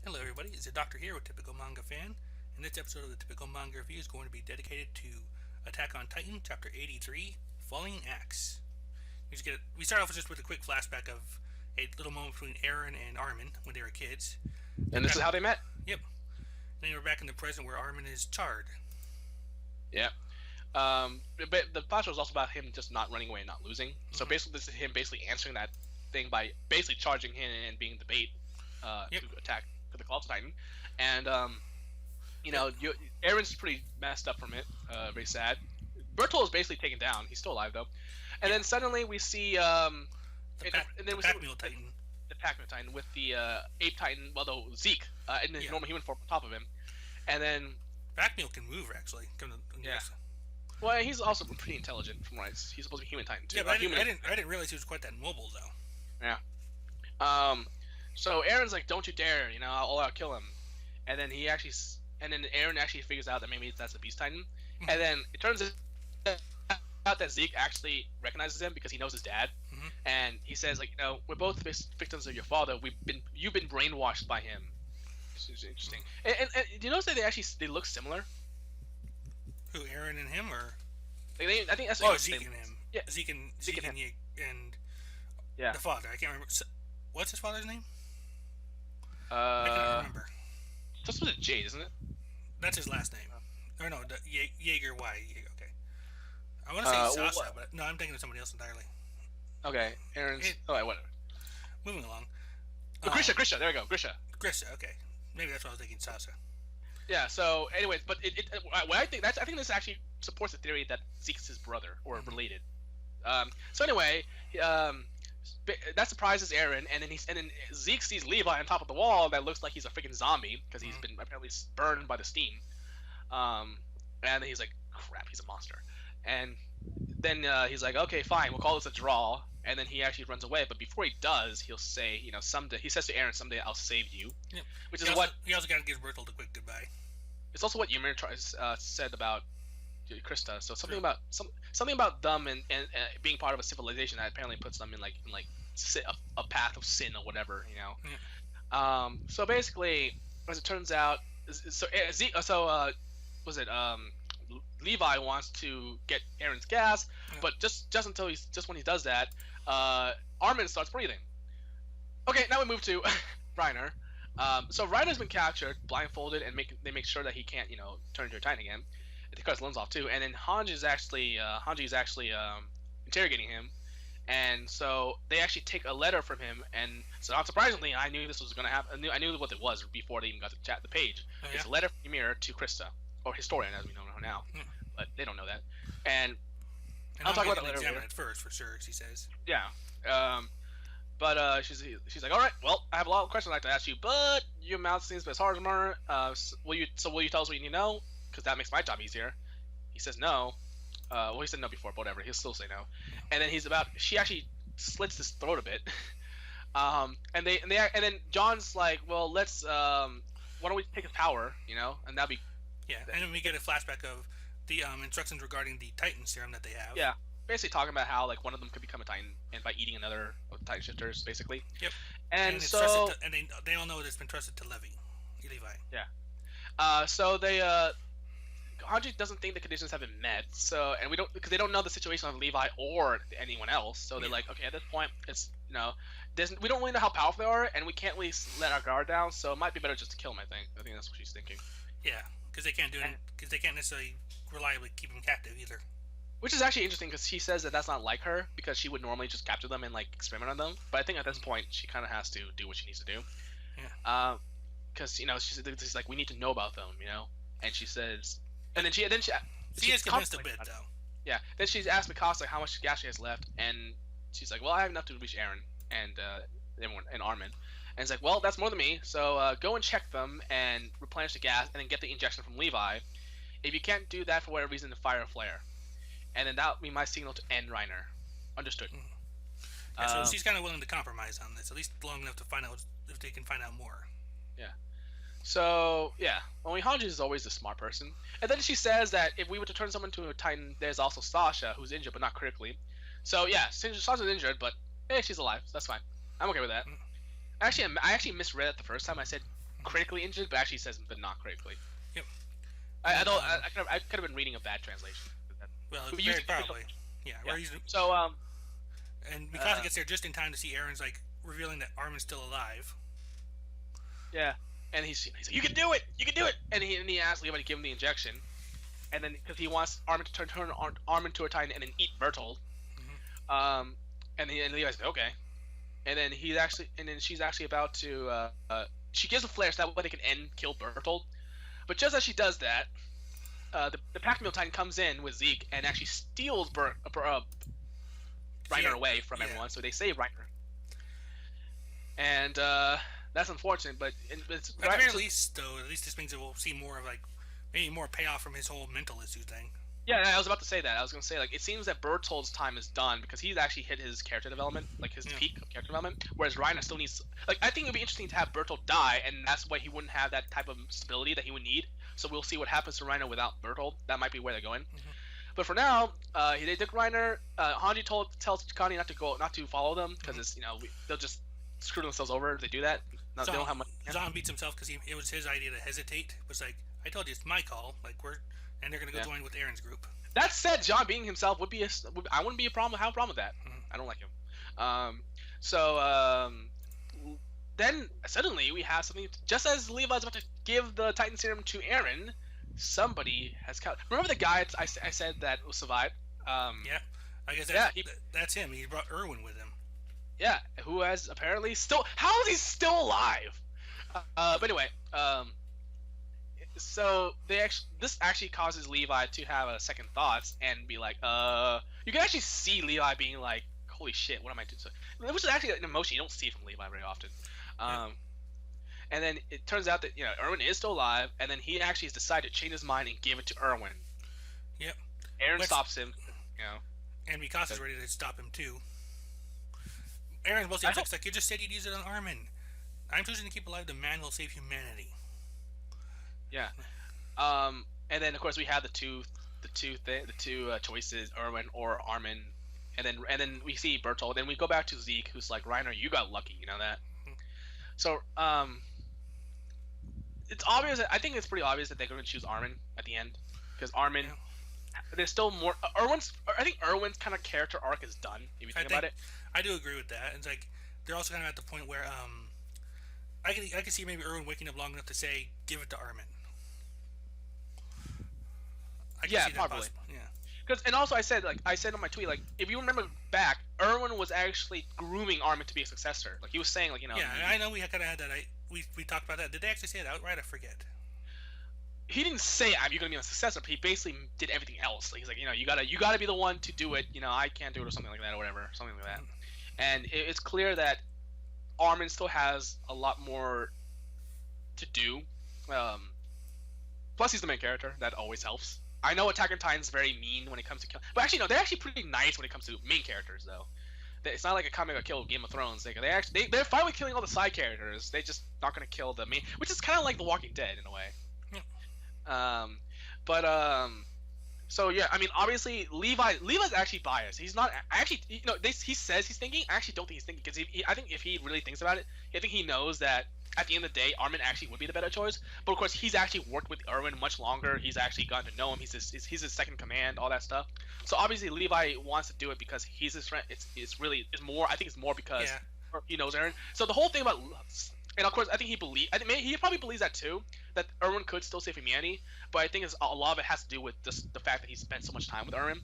Hello everybody, it's Zeidoktor here with Typical Manga Fan, and this episode of the Typical Manga Review is going to be dedicated to Attack on Titan, Chapter 83, Falling Axe. We start off just with a quick flashback of a little moment between Eren and Armin when they were kids. And this is how they met. Yep. Then we're back in the present where Armin is charred. Yeah. But the flashback was also about him just not running away and not losing. So basically, this is him basically answering that thing by basically charging him and being the bait to attack the Colossal Titan. And Eren's pretty messed up from it. Very sad. Bertolt is basically taken down. He's still alive though. And then suddenly we see The Pack Mule Titan. The Pac Titan with the Ape Titan, well, the Zeke in the normal human form on top of him, and then Pack Mule can move actually. Well, he's also pretty intelligent from what he's supposed to be human Titan too. Yeah, but I didn't realize he was quite that mobile though. Yeah. So Aaron's like, "Don't you dare! I'll kill him." And then Aaron actually figures out that maybe that's the Beast Titan, and then it turns out that Zeke actually recognizes him because he knows his dad, and he says like, we're both victims of your father. You've been brainwashed by him. Which is interesting. And do you notice that they look similar? Who, Eren and him, or I think that's Zeke and him. Yeah, Zeke and and yeah. the father. I can't remember. What's his father's name? I I can't remember. Just with a J, isn't it? That's his last name. Or no, Jaeger Y. Okay. I want to say Sasa, but no, I'm thinking of somebody else entirely. Okay, Aaron's. Whatever. Moving along. Grisha. There we go, Grisha. Grisha. Okay, maybe that's what I was thinking. Sasa. Yeah. So, anyways, but what I think this actually supports the theory that Zeke's his brother or related. So anyway, that surprises Eren, and then Zeke sees Levi on top of the wall that looks like he's a freaking zombie because he's been apparently burned by the steam. And then he's like, crap, he's a monster. And then he's like, okay, fine, we'll call this a draw. And then he actually runs away. But before he does, he'll say, someday. He says to Eren, someday I'll save you. Yep. Which he also got to give Bertolt a quick goodbye. It's also what Ymir said about Krista. So something about them and being part of a civilization that apparently puts them in a path of sin or whatever, Yeah. So basically, as it turns out, Levi wants to get Eren's gas, but just when he does that, Armin starts breathing. Okay, now we move to Reiner. So Reiner's been captured, blindfolded, and they make sure that he can't, turn into a Titan again. They cut his limbs off too, and then Hanji is actually interrogating him, and so they actually take a letter from him, and so not surprisingly, I knew this was gonna happen. I knew what it was before they even got to the page. Oh, yeah? It's a letter from Ymir to Krista, or Historian as we know her now, but they don't know that. And I'll talk about that later. Examine it first for sure, she says. Yeah. But she's like, all right, well, I have a lot of questions I'd like to ask you, but your mouth seems as hard as murder. Will you tell us what you need to know? Because that makes my job easier. He says no. Well, he said no before, but whatever. He'll still say no. And then she actually slits his throat a bit. And then John's like, well, let's why don't we take his power, and that'd be. Yeah, and then we get a flashback of the instructions regarding the Titan serum that they have. Yeah. Basically talking about how one of them could become a Titan and by eating another of the Titan shifters, basically. Yep. And so they all know that it's been trusted to Levi. Yeah. So they Hanji doesn't think the conditions have been met. So because they don't know the situation of Levi or anyone else. So they're like, okay, at this point, it's we don't really know how powerful they are, and we can't really let our guard down. So it might be better just to kill him. I think that's what she's thinking. Yeah, because they can't do it. Because they can't necessarily reliably keep him captive either. Which is actually interesting because she says that that's not like her because she would normally just capture them and experiment on them. But I think at this point she kind of has to do what she needs to do. Yeah. Because she's like, we need to know about them, And she says, and then she is convinced a bit though. Yeah. Then she's asked Mikasa how much gas she has left, and she's like, well, I have enough to reach Eren and everyone and Armin. And it's like, well, that's more than me. So go and check them and replenish the gas, and then get the injection from Levi. If you can't do that for whatever reason, fire a flare. And then that would be my signal to end Reiner. Understood. Yeah, so she's kind of willing to compromise on this, at least long enough to find out if they can find out more. Yeah. So, yeah. Only Hanji is always the smart person. And then she says that if we were to turn someone to a Titan, there's also Sasha, who's injured, but not critically. So, yeah, Sasha's injured, but hey, she's alive, so that's fine. I'm okay with that. I actually misread it the first time. I said critically injured, but actually says but not critically. Yep. I don't. I could have been reading a bad translation. Well, We very used probably. Yeah. Yeah. We're using, So and Mikasa gets there just in time to see Aaron's like revealing that Armin's still alive. yeah, and he's like, you can do it, you can do it, and he asks Levi to give him the injection, and then because he wants Armin to turn Armin to a Titan and then eat Bertold, and Levi's like, okay, and then she's actually about to she gives a flare so that way they can kill Bertold, but just as she does that, the Pac Mule Titan comes in with Zeke and actually steals Reiner away from everyone, so they save Reiner. And that's unfortunate, but it's At the very least, though, at least this means that we'll see more of like maybe more payoff from his whole mental issue thing. Yeah, I was about to say that. I was going to say, like, it seems that Bertold's time is done because he's actually hit his character development, like his peak of character development, whereas Reiner still needs. Like, I think it would be interesting to have Bertold die, and that's why he wouldn't have that type of stability that he would need. So we'll see what happens to Reiner without Bertold. That might be where they're going. But for now, they took Reiner. Hanji tells Chikani not to follow them because it's they'll just screw themselves over if they do that. No, they don't have much. Zahn beats himself because it was his idea to hesitate. It was like, I told you it's my call. Like and they're gonna go join with Aaron's group. That said, John being himself would be I wouldn't be a problem. Have a problem with that. I don't like him. Then suddenly we have something. Just as Levi's about to give the Titan Serum to Aaron, somebody has come. Remember the guy I said that survived? Yeah, I guess that's him. He brought Erwin with him. Yeah, who has apparently still. How is he still alive? But anyway, so this actually causes Levi to have second thoughts and be like, you can actually see Levi being like, holy shit, what am I doing? So, which is actually an emotion you don't see from Levi very often. And then it turns out that Erwin is still alive, and then he actually has decided to change his mind and give it to Erwin. Yep. Aaron stops him. And Mikasa's ready to stop him too. Aaron's mostly like, you just said you'd use it on Armin. I'm choosing to keep alive the man who will save humanity. Yeah. And then of course we have the two choices, Erwin or Armin, and then we see Bertold. Then we go back to Zeke, who's like, Reiner, you got lucky, you know that. So it's obvious. I think it's pretty obvious that they're going to choose Armin at the end because Armin. Yeah. There's still more. I think Erwin's kind of character arc is done. If you think about it. I do agree with that. It's like they're also kind of at the point where I can see maybe Erwin waking up long enough to say, "Give it to Armin." I can see that probably. Possible. Yeah. Because and also I said on my tweet, like, if you remember back, Erwin was actually grooming Armin to be a successor. Like he was saying, like, Yeah, I know we kind of had that. We talked about that. Did they actually say it outright? I forget. He didn't say you're gonna be my successor, but he basically did everything else. Like, he's like, you gotta be the one to do it. I can't do it or something like that or whatever, something like that. And it's clear that Armin still has a lot more to do. Plus, he's the main character. That always helps. I know Attack on Titan's very mean when it comes to kill, but actually no, they're actually pretty nice when it comes to main characters though. It's not like a comic kill Game of Thrones. They're fine with killing all the side characters. They just not gonna kill the main, which is kind of like The Walking Dead in a way. So yeah, I mean, obviously Levi's actually biased. He's not actually, he says he's thinking. I actually don't think he's thinking because I think if he really thinks about it, I think he knows that at the end of the day, Armin actually would be the better choice. But of course, he's actually worked with Erwin much longer. He's actually gotten to know him. He's his second command, all that stuff. So obviously Levi wants to do it because he's his friend. It's more. I think it's more because he knows Aaron. So the whole thing about. And of course, I think he probably believes that too, that Erwin could still save humanity. But I think a lot of it has to do with just the fact that he spent so much time with Erwin.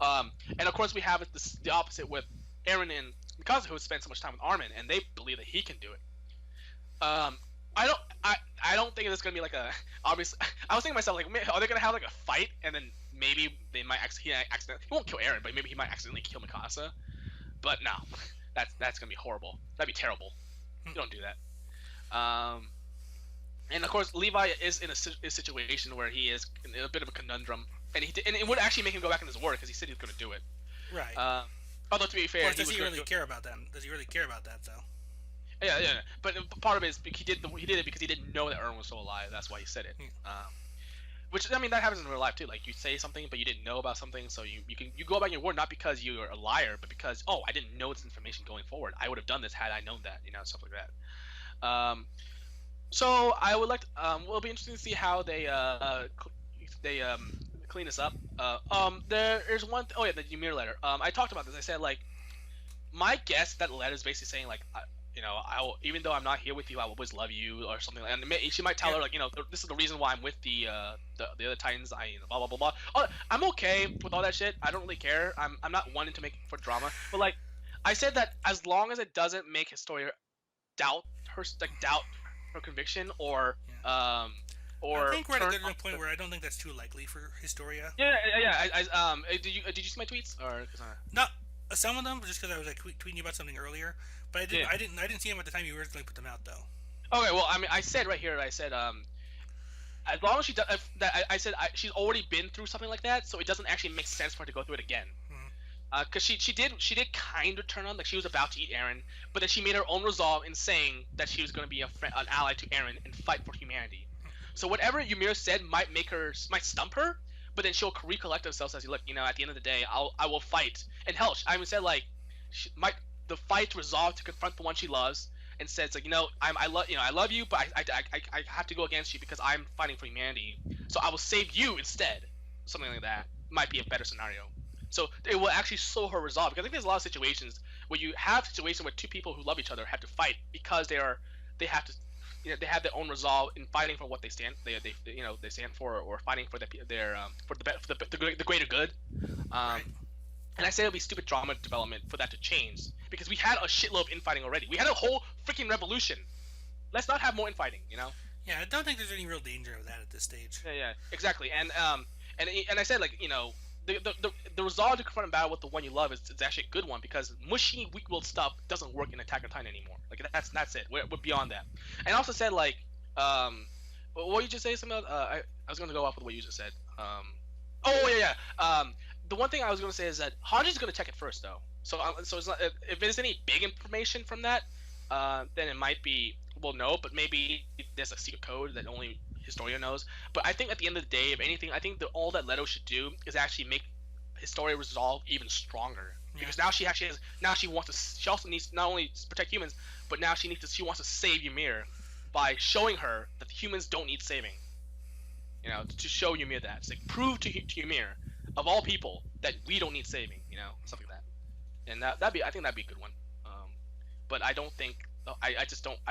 And of course, we have the opposite with Aaron and Mikasa, who spent so much time with Armin, and they believe that he can do it. I don't think it's gonna be like a obvious. I was thinking to myself, like, are they gonna have like a fight, and then maybe they might accidentally. He won't kill Aaron, but maybe he might accidentally kill Mikasa. But no, that's gonna be horrible. That'd be terrible. You don't do that. And of course, Levi is in a situation where he is in a bit of a conundrum, and it would actually make him go back in his word because he said he was going to do it. Right. Although to be fair, does he really care about that? Does he really care about that though? Yeah. But part of it is he did it because he didn't know that Erwin was still alive. That's why he said it. Which, I mean, that happens in real life too. Like, you say something, but you didn't know about something, so you go back your word not because you're a liar, but because I didn't know this information going forward. I would have done this had I known that. Stuff like that. So I would like to, will be interesting to see how they clean this up. There is one. Oh yeah, the Ymir letter. I talked about this. I said like my guess that letter is basically saying like, even though I'm not here with you, I will always love you or something. And she might tell her like, this is the reason why I'm with the other Titans. Blah blah blah blah. Oh, I'm okay with all that shit. I don't really care. I'm not wanting to make for drama, but like I said that as long as it doesn't make Historia doubt doubt her conviction or Yeah. I think we're at a turn good point where I don't think that's too likely for Historia. yeah. Did you see my tweets or? Not some of them, just because I was like tweeting you about something earlier. But I didn't. Yeah. I didn't see them at the time you originally put them out, though. Okay, well, I mean, I said right here, I said, as long as she does, I said she's already been through something like that, so it doesn't actually make sense for her to go through it again. Because she did kind of turn on, like she was about to eat Eren, but then she made her own resolve in saying that she was going to be an ally to Eren and fight for humanity. So whatever Ymir said might stump her, but then she'll recollect herself as, look, at the end of the day, I will fight. And hell, I even said like, the fight resolve to confront the one she loves, and says like, I love you, but I have to go against you because I'm fighting for humanity. So I will save you instead. Something like that might be a better scenario. So it will actually show her resolve, because I think there's a lot of situations where you have situations where two people who love each other have to fight because they have to, they have their own resolve in fighting for what they stand they stand for, or fighting for the greater good. Right. And I say it'll be stupid drama development for that to change, because we had a shitload of infighting already. We had a whole freaking revolution. Let's not have more infighting, Yeah, I don't think there's any real danger of that at this stage. Yeah, exactly. And I said like, the resolve to confront a battle with the one you love is actually a good one, because mushy weak-willed stuff doesn't work in Attack on Titan anymore. Like that's it. We're beyond that. And I also said like, what you just say something else? I was gonna go off with what you just said. The one thing I was gonna say is that Hanji's gonna check it first though. So it's not, if there's any big information from that, then it might be, we'll know, but maybe there's a secret code that only Historia knows. But I think at the end of the day, if anything, I think that all that Leto should do is actually make Historia resolve even stronger. Because now she actually she also needs to not only protect humans, but now she wants to save Ymir by showing her that humans don't need saving. To show Ymir that. It's like, prove to Ymir, of all people, that we don't need saving, something like that. And I think that'd be a good one. But I don't think, I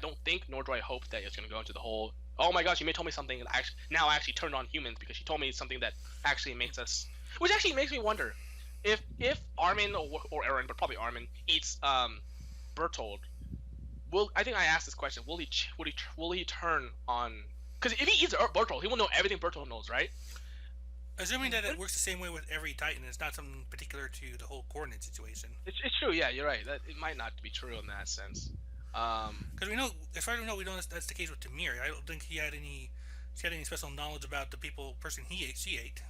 don't think, nor do I hope that it's gonna go into the whole, oh my gosh, Ymir told me something that I actually turned on humans because she told me something that actually makes us, which actually makes me wonder if Armin or Eren, but probably Armin, eats Bertold. I think I asked this question. Will he turn on? Because if he eats Bertold, he will know everything Bertold knows, right? Assuming that it works the same way with every Titan, it's not something particular to the whole coordinate situation. It's true, yeah, you're right. That it might not be true in that sense. Because we know, as far as we know that's the case with Tamir. I don't think she had any special knowledge about the she ate.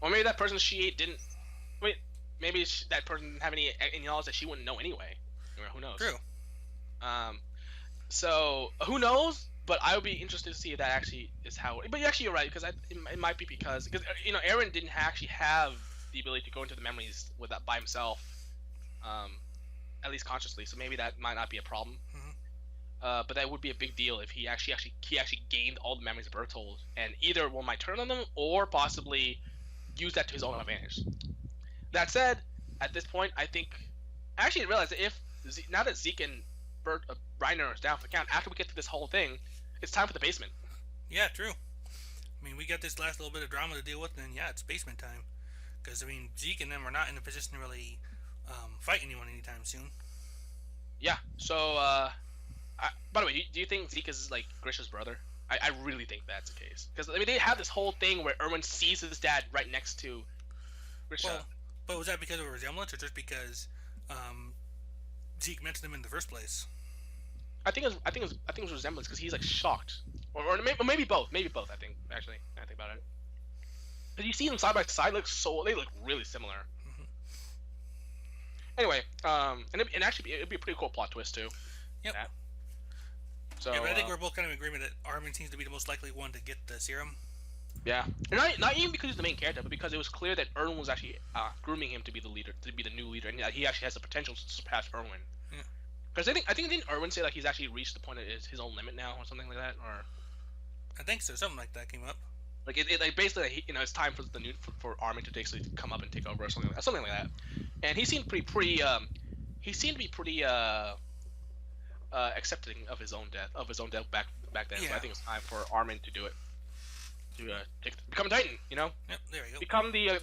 Or maybe that person she ate didn't. Wait, maybe that person didn't have any knowledge that she wouldn't know anyway. Who knows? True. So who knows? But I would be interested to see if that actually is how. But actually, you're right, because it might be because Eren didn't actually have the ability to go into the memories with that by himself, at least consciously. So maybe that might not be a problem. Mm-hmm. But that would be a big deal if he actually gained all the memories of Bertold, and either one might turn on them or possibly use that to his own advantage. That said, at this point, I think I actually realized that now that Zeke and Reiner is down for the count, after we get through this whole thing, it's time for the basement. Yeah, true. I mean, we got this last little bit of drama to deal with, and yeah, it's basement time. Because, Zeke and them are not in a position to really fight anyone anytime soon. Yeah, so, by the way, do you think Zeke is, like, Grisha's brother? I really think that's the case. Because, they have this whole thing where Erwin sees his dad right next to Grisha. Well, but was that because of a resemblance, or just because Zeke mentioned him in the first place? I think it was resemblance, because he's like shocked, or maybe both. Maybe both. I think actually, when I think about it, because you see them side by side, they look really similar. Mm-hmm. Anyway, and actually, it'd be a pretty cool plot twist too. Yep. So yeah, but I think we're both kind of in agreement that Armin seems to be the most likely one to get the serum. Yeah, and not even because he's the main character, but because it was clear that Erwin was actually grooming him to be the leader, to be the new leader, and he actually has the potential to surpass Erwin. Yeah. Because I think didn't Erwin say like he's actually reached the point of his own limit now or something like that, or I think so. Something like that came up. like it like basically like, it's time for the new for Armin to basically come up and take over or something like that. And he seemed he seemed to be pretty accepting of his own death back then. Yeah. So I think it's time for Armin to do it. To become a Titan, Yep, there we go. Become the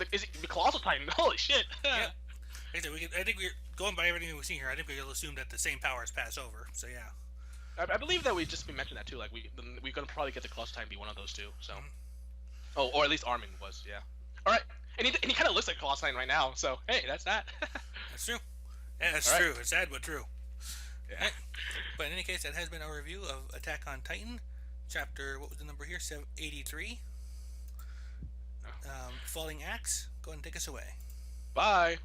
colossal Titan. Holy shit! Yeah. Like I said, I think we're going by everything we've seen here. I think we'll assume that the same powers pass over. So yeah. I believe that we just mentioned that too. Like we're gonna probably get the colossal Titan be one of those two. So, oh, or at least Armin was. Yeah. All right. And he kind of looks like a colossal Titan right now. So hey, that's that. That's true. Yeah, that's true. It's sad but true. Yeah. Right. But in any case, that has been our review of Attack on Titan, chapter, what was the number here? 83. Falling Axe. Go ahead and take us away. Bye.